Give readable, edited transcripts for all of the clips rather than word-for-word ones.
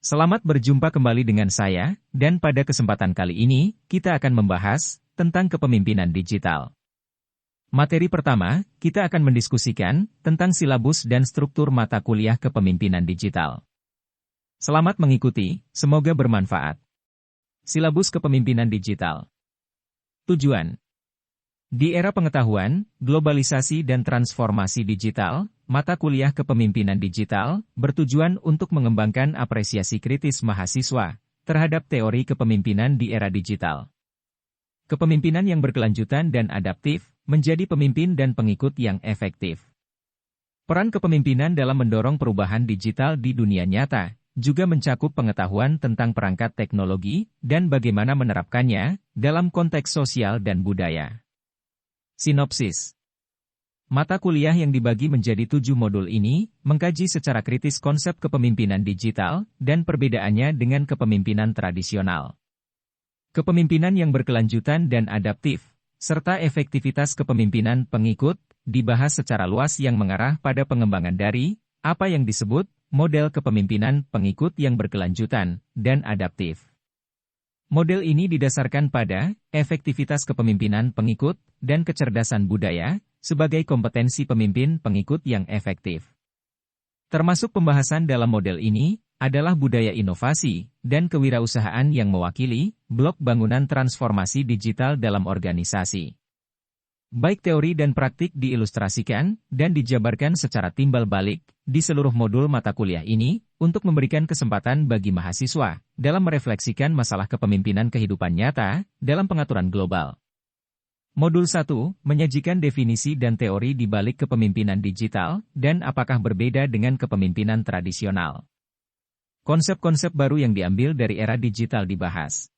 Selamat berjumpa kembali dengan saya, dan pada kesempatan kali ini, kita akan membahas tentang kepemimpinan digital. Materi pertama, kita akan mendiskusikan tentang silabus dan struktur mata kuliah kepemimpinan digital. Selamat mengikuti, semoga bermanfaat. Silabus kepemimpinan digital. Tujuan. Di era pengetahuan, globalisasi dan transformasi digital, mata kuliah kepemimpinan digital bertujuan untuk mengembangkan apresiasi kritis mahasiswa terhadap teori kepemimpinan di era digital. Kepemimpinan yang berkelanjutan dan adaptif menjadi pemimpin dan pengikut yang efektif. Peran kepemimpinan dalam mendorong perubahan digital di dunia nyata juga mencakup pengetahuan tentang perangkat teknologi dan bagaimana menerapkannya dalam konteks sosial dan budaya. Sinopsis. Mata kuliah yang dibagi menjadi 7 modul ini mengkaji secara kritis konsep kepemimpinan digital dan perbedaannya dengan kepemimpinan tradisional. Kepemimpinan yang berkelanjutan dan adaptif, serta efektivitas kepemimpinan pengikut, dibahas secara luas yang mengarah pada pengembangan dari apa yang disebut model kepemimpinan pengikut yang berkelanjutan dan adaptif. Model ini didasarkan pada efektivitas kepemimpinan pengikut dan kecerdasan budaya sebagai kompetensi pemimpin pengikut yang efektif. Termasuk pembahasan dalam model ini adalah budaya inovasi dan kewirausahaan yang mewakili blok bangunan transformasi digital dalam organisasi. Baik teori dan praktik diilustrasikan dan dijabarkan secara timbal balik di seluruh modul mata kuliah ini untuk memberikan kesempatan bagi mahasiswa dalam merefleksikan masalah kepemimpinan kehidupan nyata dalam pengaturan global. Modul 1 menyajikan definisi dan teori di balik kepemimpinan digital dan apakah berbeda dengan kepemimpinan tradisional. Konsep-konsep baru yang diambil dari era digital dibahas.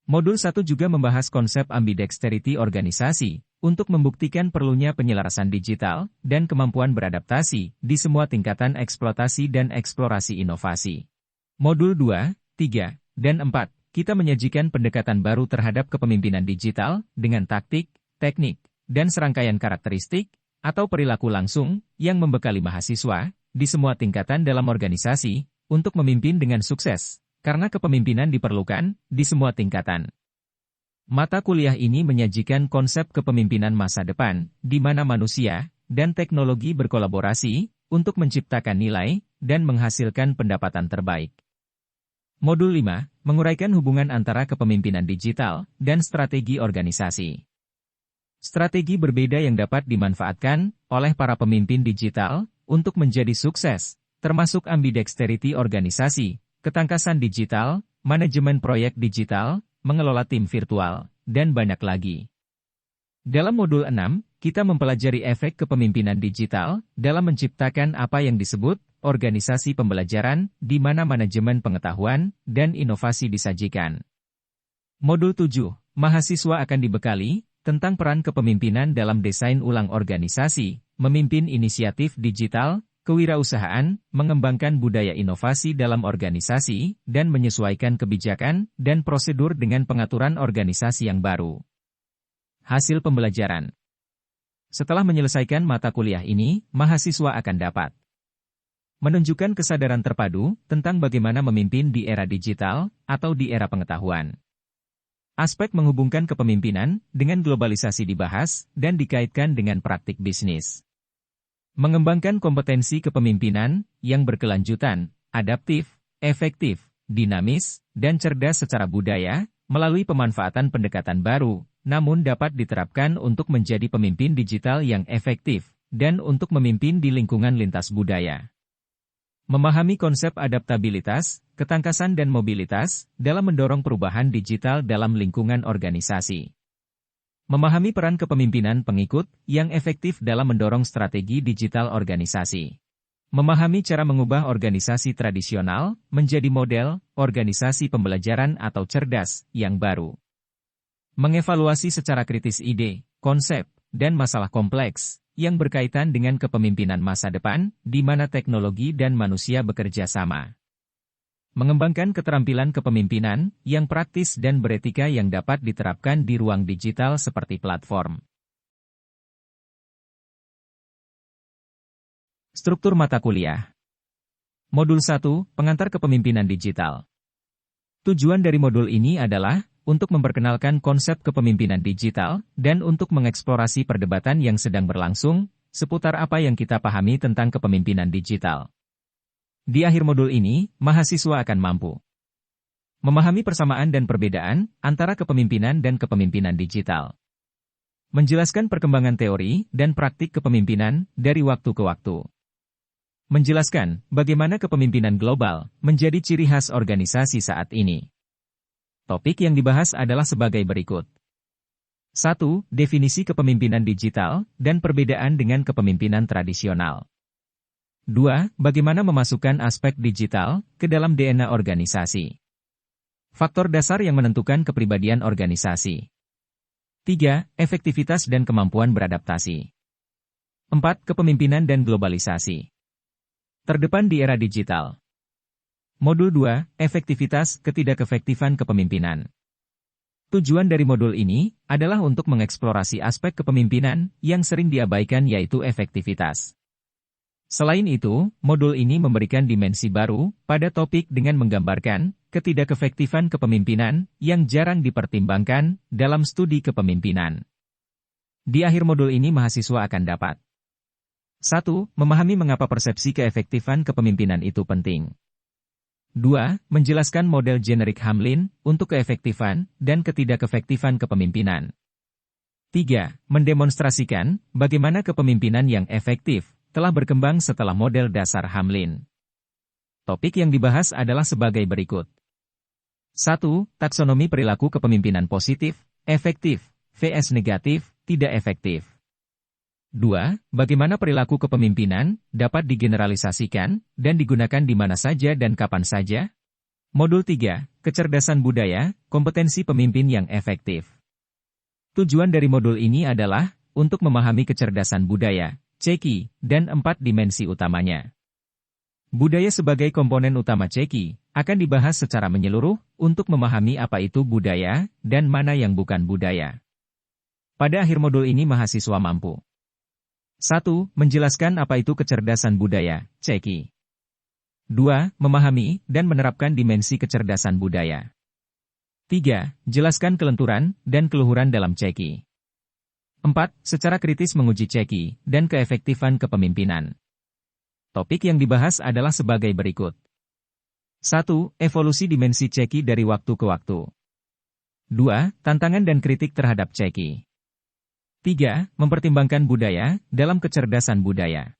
Modul 1 juga membahas konsep ambidexterity organisasi untuk membuktikan perlunya penyelarasan digital dan kemampuan beradaptasi di semua tingkatan eksploitasi dan eksplorasi inovasi. Modul 2, 3, dan 4, kita menyajikan pendekatan baru terhadap kepemimpinan digital dengan taktik, teknik, dan serangkaian karakteristik atau perilaku langsung yang membekali mahasiswa di semua tingkatan dalam organisasi untuk memimpin dengan sukses, karena kepemimpinan diperlukan di semua tingkatan. Mata kuliah ini menyajikan konsep kepemimpinan masa depan, di mana manusia dan teknologi berkolaborasi untuk menciptakan nilai dan menghasilkan pendapatan terbaik. Modul 5 menguraikan hubungan antara kepemimpinan digital dan strategi organisasi. Strategi berbeda yang dapat dimanfaatkan oleh para pemimpin digital untuk menjadi sukses, termasuk ambidexterity organisasi, ketangkasan digital, manajemen proyek digital, mengelola tim virtual, dan banyak lagi. Dalam modul 6, kita mempelajari efek kepemimpinan digital dalam menciptakan apa yang disebut organisasi pembelajaran di mana manajemen pengetahuan dan inovasi disajikan. Modul 7, mahasiswa akan dibekali tentang peran kepemimpinan dalam desain ulang organisasi, memimpin inisiatif digital, kewirausahaan, mengembangkan budaya inovasi dalam organisasi, dan menyesuaikan kebijakan dan prosedur dengan pengaturan organisasi yang baru. Hasil pembelajaran. Setelah menyelesaikan mata kuliah ini, mahasiswa akan dapat menunjukkan kesadaran terpadu tentang bagaimana memimpin di era digital atau di era pengetahuan. Aspek menghubungkan kepemimpinan dengan globalisasi dibahas dan dikaitkan dengan praktik bisnis. Mengembangkan kompetensi kepemimpinan yang berkelanjutan, adaptif, efektif, dinamis, dan cerdas secara budaya melalui pemanfaatan pendekatan baru, namun dapat diterapkan untuk menjadi pemimpin digital yang efektif dan untuk memimpin di lingkungan lintas budaya. Memahami konsep adaptabilitas, ketangkasan dan mobilitas dalam mendorong perubahan digital dalam lingkungan organisasi. Memahami peran kepemimpinan pengikut yang efektif dalam mendorong strategi digital organisasi. Memahami cara mengubah organisasi tradisional menjadi model organisasi pembelajaran atau cerdas yang baru. Mengevaluasi secara kritis ide, konsep, dan masalah kompleks yang berkaitan dengan kepemimpinan masa depan di mana teknologi dan manusia bekerja sama. Mengembangkan keterampilan kepemimpinan yang praktis dan beretika yang dapat diterapkan di ruang digital seperti platform. Struktur mata kuliah. Modul 1, Pengantar Kepemimpinan Digital. Tujuan dari modul ini adalah untuk memperkenalkan konsep kepemimpinan digital dan untuk mengeksplorasi perdebatan yang sedang berlangsung seputar apa yang kita pahami tentang kepemimpinan digital. Di akhir modul ini, mahasiswa akan mampu memahami persamaan dan perbedaan antara kepemimpinan dan kepemimpinan digital. Menjelaskan perkembangan teori dan praktik kepemimpinan dari waktu ke waktu. Menjelaskan bagaimana kepemimpinan global menjadi ciri khas organisasi saat ini. Topik yang dibahas adalah sebagai berikut. 1. Definisi kepemimpinan digital dan perbedaan dengan kepemimpinan tradisional. 2. Bagaimana memasukkan aspek digital ke dalam DNA organisasi. Faktor dasar yang menentukan kepribadian organisasi. 3. Efektivitas dan kemampuan beradaptasi. 4. Kepemimpinan dan globalisasi. Terdepan di era digital. Modul 2, Efektivitas Ketidakefektifan Kepemimpinan. Tujuan dari modul ini adalah untuk mengeksplorasi aspek kepemimpinan yang sering diabaikan yaitu efektivitas. Selain itu, modul ini memberikan dimensi baru pada topik dengan menggambarkan ketidakefektifan kepemimpinan yang jarang dipertimbangkan dalam studi kepemimpinan. Di akhir modul ini mahasiswa akan dapat 1. Memahami mengapa persepsi keefektifan kepemimpinan itu penting. 2. Menjelaskan model generik Hamlin untuk keefektifan dan ketidakefektifan kepemimpinan. 3. Mendemonstrasikan bagaimana kepemimpinan yang efektif telah berkembang setelah model dasar Hamlin. Topik yang dibahas adalah sebagai berikut. 1. Taksonomi perilaku kepemimpinan positif, efektif, vs negatif, tidak efektif. 2. Bagaimana perilaku kepemimpinan dapat digeneralisasikan dan digunakan di mana saja dan kapan saja? Modul 3. Kecerdasan budaya, kompetensi pemimpin yang efektif. Tujuan dari modul ini adalah untuk memahami kecerdasan budaya, CEKI, dan 4 dimensi utamanya. Budaya sebagai komponen utama CEKI akan dibahas secara menyeluruh untuk memahami apa itu budaya dan mana yang bukan budaya. Pada akhir modul ini mahasiswa mampu 1. Menjelaskan apa itu kecerdasan budaya, CEKI. 2. Memahami dan menerapkan dimensi kecerdasan budaya. 3. Jelaskan kelenturan dan keluhuran dalam CEKI. 4. Secara kritis menguji CEKI dan keefektifan kepemimpinan. Topik yang dibahas adalah sebagai berikut. 1. Evolusi dimensi CEKI dari waktu ke waktu. 2. Tantangan dan kritik terhadap CEKI. 3. Mempertimbangkan budaya dalam kecerdasan budaya.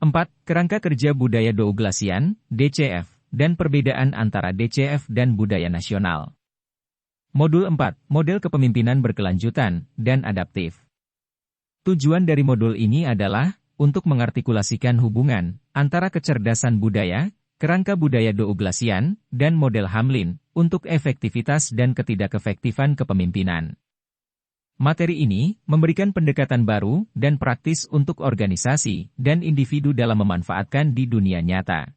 4. Kerangka kerja budaya Douglasian, DCF, dan perbedaan antara DCF dan budaya nasional. Modul 4, Model Kepemimpinan Berkelanjutan dan Adaptif. Tujuan dari modul ini adalah untuk mengartikulasikan hubungan antara kecerdasan budaya, kerangka budaya Douglasian, dan model Hamlin untuk efektivitas dan ketidakefektifan kepemimpinan. Materi ini memberikan pendekatan baru dan praktis untuk organisasi dan individu dalam memanfaatkan di dunia nyata.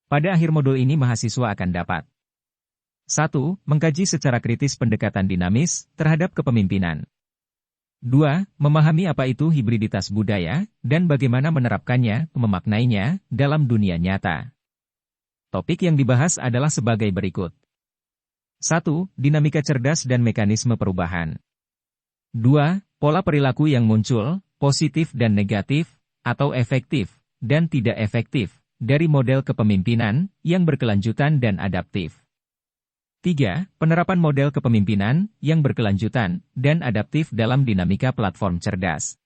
Pada akhir modul ini mahasiswa akan dapat 1. Mengkaji secara kritis pendekatan dinamis terhadap kepemimpinan. 2. Memahami apa itu hibriditas budaya dan bagaimana menerapkannya, memaknainya dalam dunia nyata. Topik yang dibahas adalah sebagai berikut. 1. Dinamika cerdas dan mekanisme perubahan. 2. Pola perilaku yang muncul, positif dan negatif, atau efektif dan tidak efektif, dari model kepemimpinan yang berkelanjutan dan adaptif. 3. Penerapan model kepemimpinan yang berkelanjutan dan adaptif dalam dinamika platform cerdas.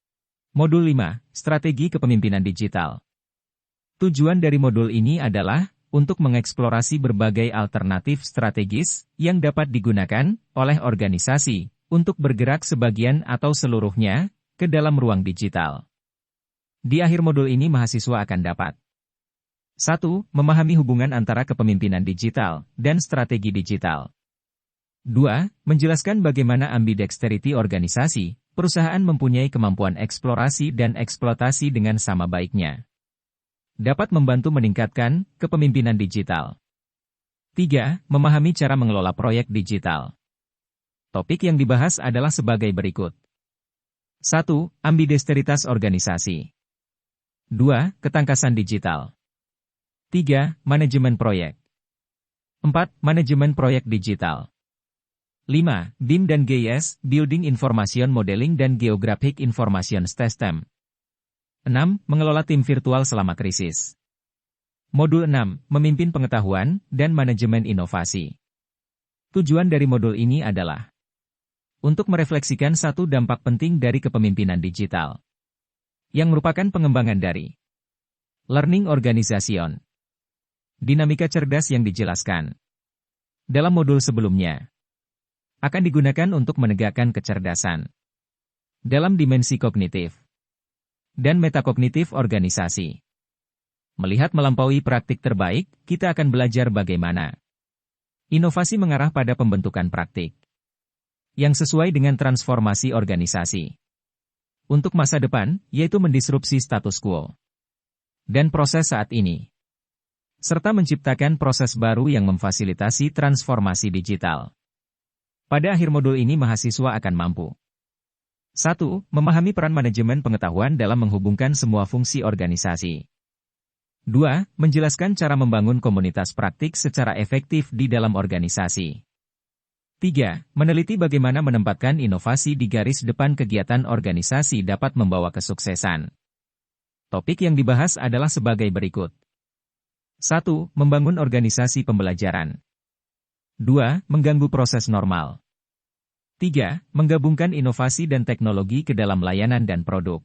Modul 5. Strategi Kepemimpinan Digital. Tujuan dari modul ini adalah untuk mengeksplorasi berbagai alternatif strategis yang dapat digunakan oleh organisasi untuk bergerak sebagian atau seluruhnya ke dalam ruang digital. Di akhir modul ini mahasiswa akan dapat 1. Memahami hubungan antara kepemimpinan digital dan strategi digital. 2. Menjelaskan bagaimana ambidexterity organisasi, perusahaan mempunyai kemampuan eksplorasi dan eksploitasi dengan sama baiknya. Dapat membantu meningkatkan kepemimpinan digital. 3. Memahami cara mengelola proyek digital. Topik yang dibahas adalah sebagai berikut. 1. Ambidexteritas organisasi. 2. Ketangkasan digital. 3. Manajemen proyek. 4. Manajemen proyek digital. 5. BIM dan GIS, Building Information Modeling dan Geographic Information System. 6. Mengelola tim virtual selama krisis. Modul 6. Memimpin pengetahuan dan manajemen inovasi. Tujuan dari modul ini adalah untuk merefleksikan satu dampak penting dari kepemimpinan digital, yang merupakan pengembangan dari learning organization. Dinamika cerdas yang dijelaskan dalam modul sebelumnya akan digunakan untuk menegakkan kecerdasan dalam dimensi kognitif dan metakognitif organisasi. Melihat melampaui praktik terbaik, kita akan belajar bagaimana inovasi mengarah pada pembentukan praktik yang sesuai dengan transformasi organisasi untuk masa depan, yaitu mendisrupsi status quo dan proses saat ini, serta menciptakan proses baru yang memfasilitasi transformasi digital. Pada akhir modul ini mahasiswa akan mampu 1. Memahami peran manajemen pengetahuan dalam menghubungkan semua fungsi organisasi. 2. Menjelaskan cara membangun komunitas praktik secara efektif di dalam organisasi. 3. Meneliti bagaimana menempatkan inovasi di garis depan kegiatan organisasi dapat membawa kesuksesan. Topik yang dibahas adalah sebagai berikut. 1. Membangun organisasi pembelajaran. 2. Mengganggu proses normal. 3. Menggabungkan inovasi dan teknologi ke dalam layanan dan produk.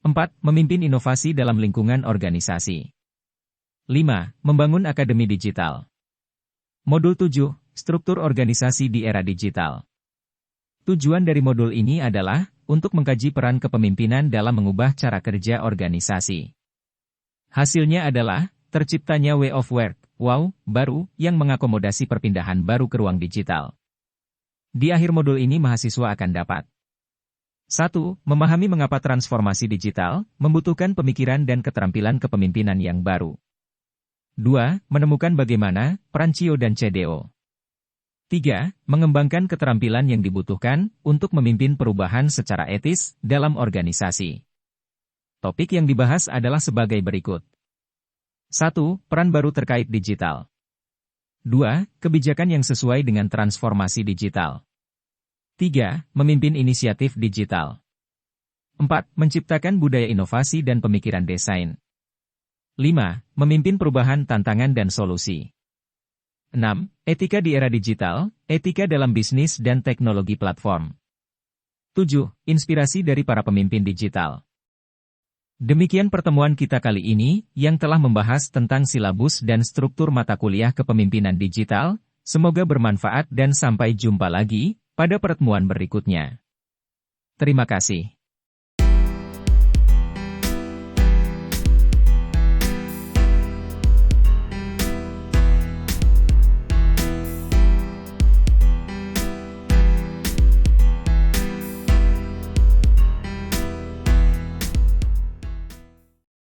4. Memimpin inovasi dalam lingkungan organisasi. 5. Membangun akademi digital. Modul 7. Struktur organisasi di era digital. Tujuan dari modul ini adalah untuk mengkaji peran kepemimpinan dalam mengubah cara kerja organisasi. Hasilnya adalah terciptanya way of work, baru, yang mengakomodasi perpindahan baru ke ruang digital. Di akhir modul ini mahasiswa akan dapat 1. Memahami mengapa transformasi digital membutuhkan pemikiran dan keterampilan kepemimpinan yang baru. 2. Menemukan bagaimana peran CIO dan CDO. 3. Mengembangkan keterampilan yang dibutuhkan untuk memimpin perubahan secara etis dalam organisasi. Topik yang dibahas adalah sebagai berikut. 1. Peran baru terkait digital. 2. Kebijakan yang sesuai dengan transformasi digital. 3. Memimpin inisiatif digital. 4. Menciptakan budaya inovasi dan pemikiran desain. 5. Memimpin perubahan tantangan dan solusi. 6. Etika di era digital, etika dalam bisnis dan teknologi platform. 7. Inspirasi dari para pemimpin digital. Demikian pertemuan kita kali ini, yang telah membahas tentang silabus dan struktur mata kuliah kepemimpinan digital. Semoga bermanfaat dan sampai jumpa lagi pada pertemuan berikutnya. Terima kasih.